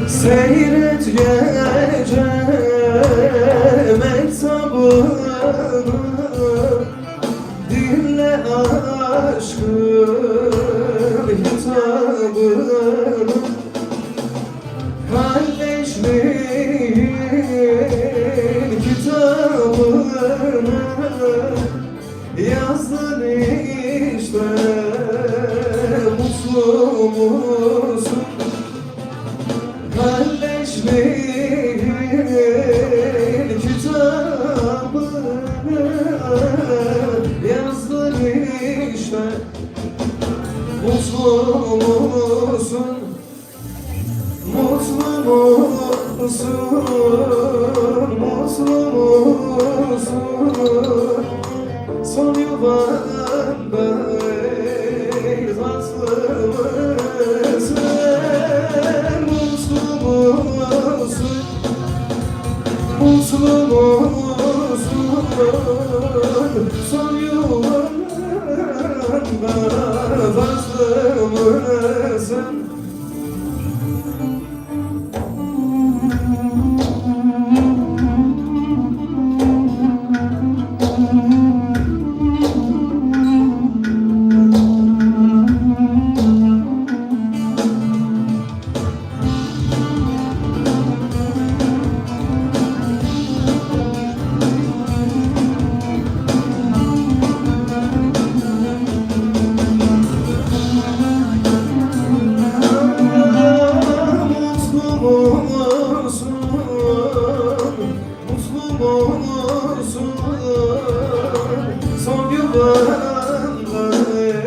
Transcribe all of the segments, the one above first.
Seyret gece mektabını, dinle aşkın hitabını, kalleşliğin kitabını yazdın işte, mutlu musun? Kalleşliğin kitabını yazdın işte, mutlu musun? Mutlu musun? Mutlu musun? Son yuvanda izaslı mısın? Mutlu musun? Son yuvanda fazla mısın? Son yuvanda nazlı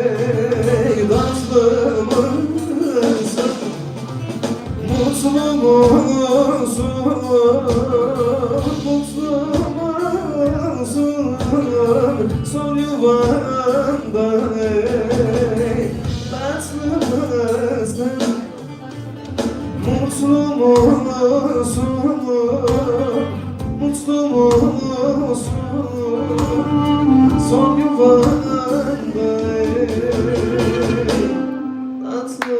mısın? Mutlu musun? Mutlu musun? Son yuvanda nazlı mısın? Mutlu musun? Mutlu musun? Son yuvanda tatlı.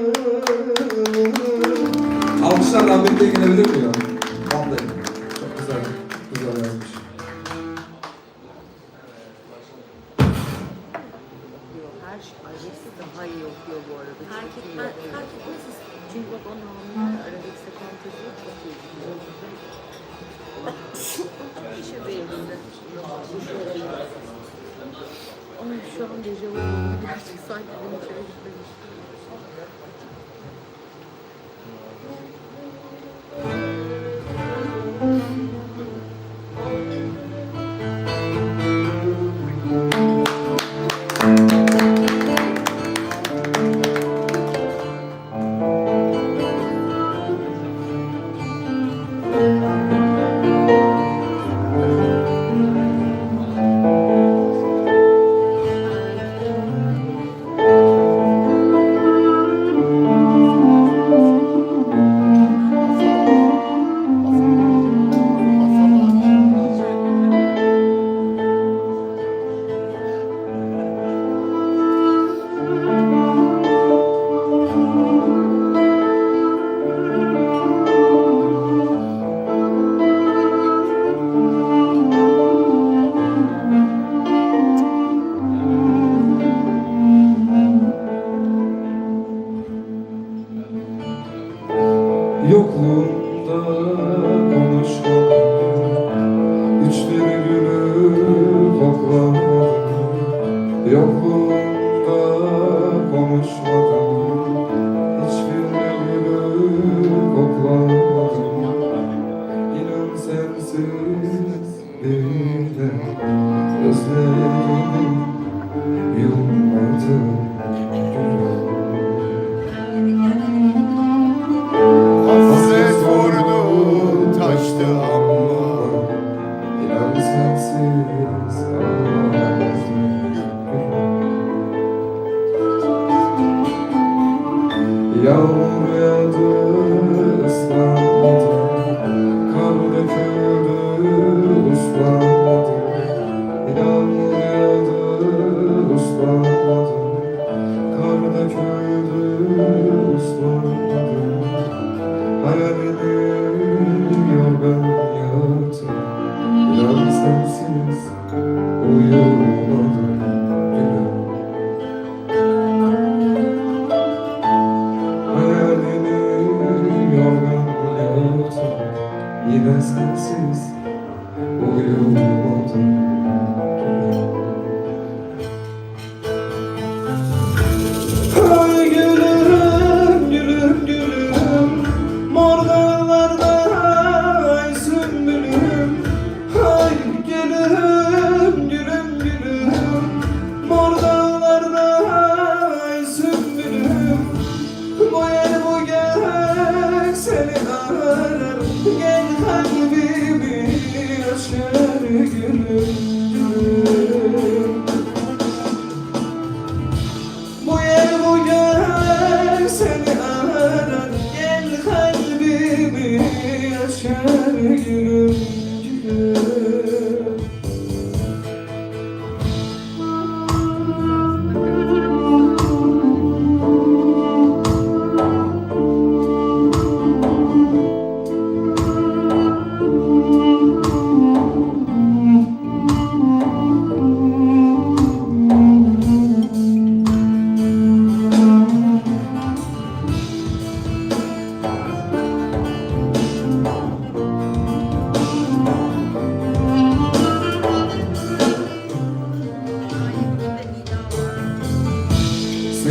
Alkışlar rahmetliye gelebilir mi ya? Vallahi çok güzel, güzel yazmış. Her şey ailesi daha iyi okuyor bu arada. Fark etmez. Çünkü bak onun anlamı aradaki sekantezi çok iyi. İşe değildi. Ama şu an dejavu olduğunu gerçek sanki beni içeri gitmemiş.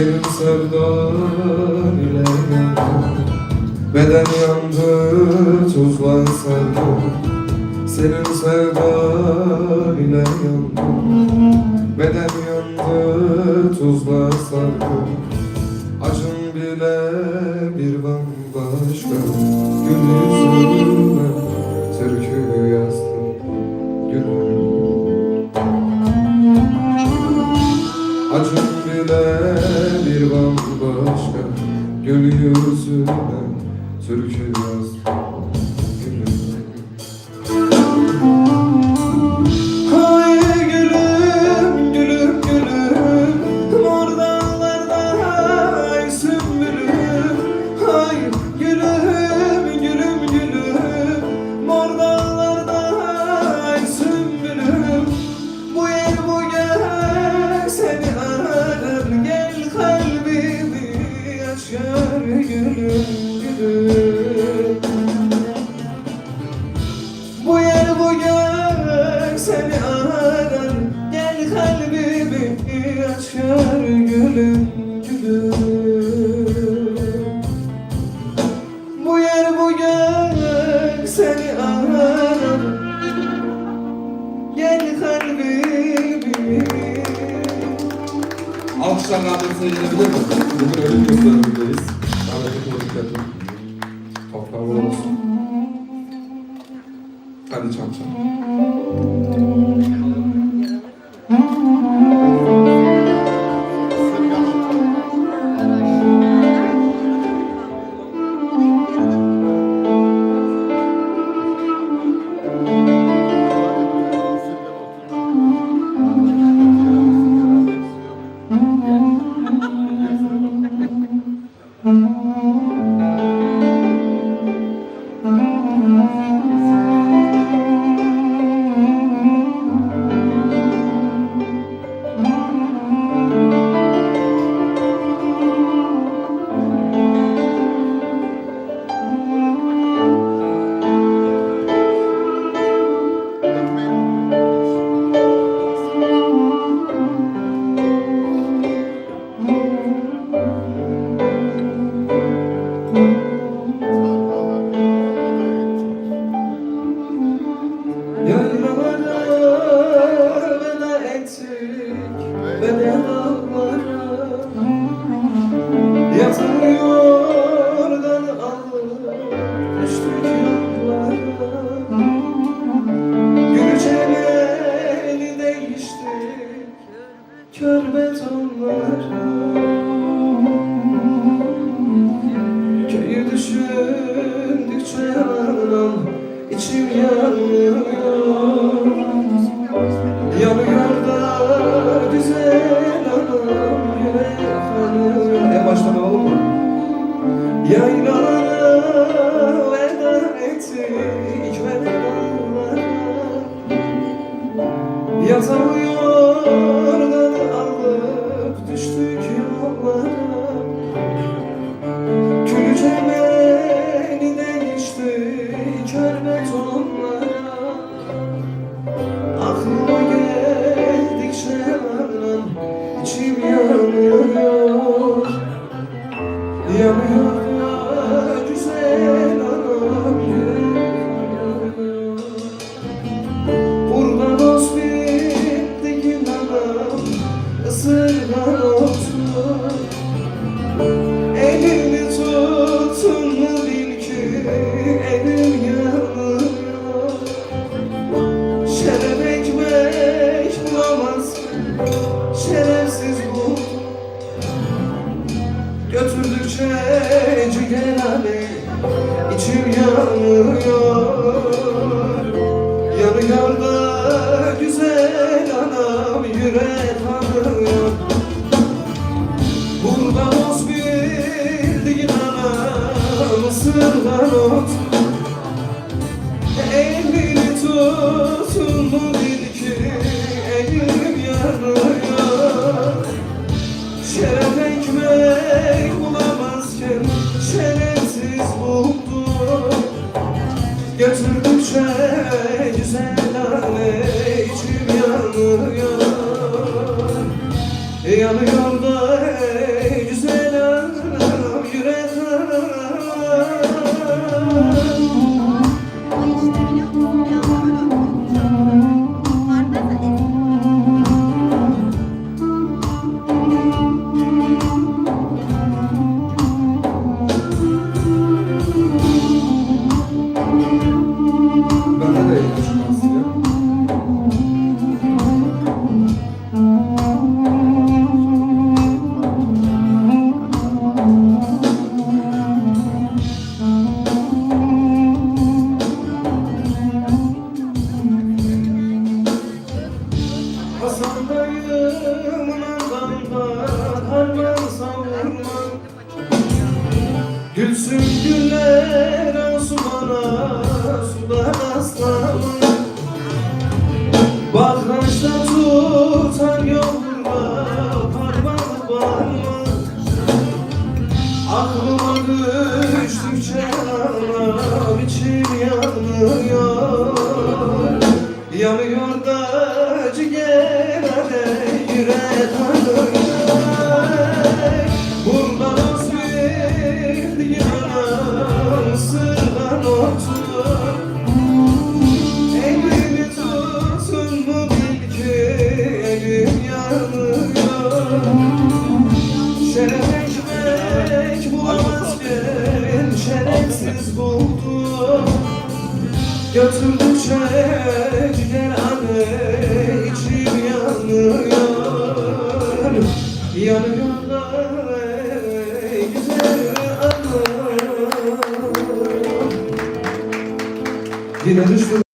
Senin sevdan ile yandım, beden yandı, tuzla sardım. Senin sevdan ile yandım, beden yandı, tuzla sardım. Acım bile bir bambaşka, gül yüzüne türkü yazdım gülüm. Acım bile bir bambaşka, gül yüzüne türkü yazdım gülüm. Hay gülüm, gülüm, gülüm, mor dağlarda ay sümbülüm. Hay gülüm, gülüm, gülüm, mor dağlarda ay sümbülüm. Bu yer bu gök seni arar, gel kalbimi aç gör gülüm, gülüm. Bu yer bu gök seni arar, gel kalbimi aç gör gülüm, gülüm. Bu yer bu gök seni arar, gel kalbimi. Alkışlar rahmetine gelebilir mi? Bugün ölüm gösterimdeyiz. Rahmetli Kılıçdaroğlu. Toprağı bol olsun. Hadi çam çam. Yaylalara veda ettik ve de dağlara, yatan yordan alıp düştük yollara. Gülceleri değiştik kör betonlara. Köyü düşündükçe anam içim yanıyor. Yanıyor da güzel anam yürek kanıyor. En baştan alalım mı? Yaylalara veda ettik ve de dağlara, yatan yordan alıp düştük yollara. Külü cemeni değişti kör betonlara. Aklıma geldikçe anam içim yanıyor. Yanıyor da güzel anam yanıyor. Burada dost bittiğin anam ısırgan otur. Elini tutun mu bil ki elim yanıyor. Şeref ekmek bulamaz şerefsiz bu. Götürdükçe ciğerane içim yanıyor. Yanıyor da güzel anam yürek kanıyor. Burada dost bildiğin anam ısırgan ot. Elini tutun mu bil ki elim yanıyor. Şeref ekmek bulamazken şerefsiz buldum. Götürdükçe güzel hale içim yanıyor. Yanıyor da Düşsün güller olsun bana sular aslanım. Bakraçta tutan yolda parmağı bağlı. Aklıma düştükçe anam içim yanıyor. Yanıyor da ciğerlere yürek ağrıyor. Buradan az bir yana sırdan otur. Elimi tutun mu bil ki elim yanıyor. Şeref ekmek bulamazken şerefsiz buldum. Götürdükçe ciğer anne içim yanıyor. Yanıyor da güzel anne. Yine düştüm.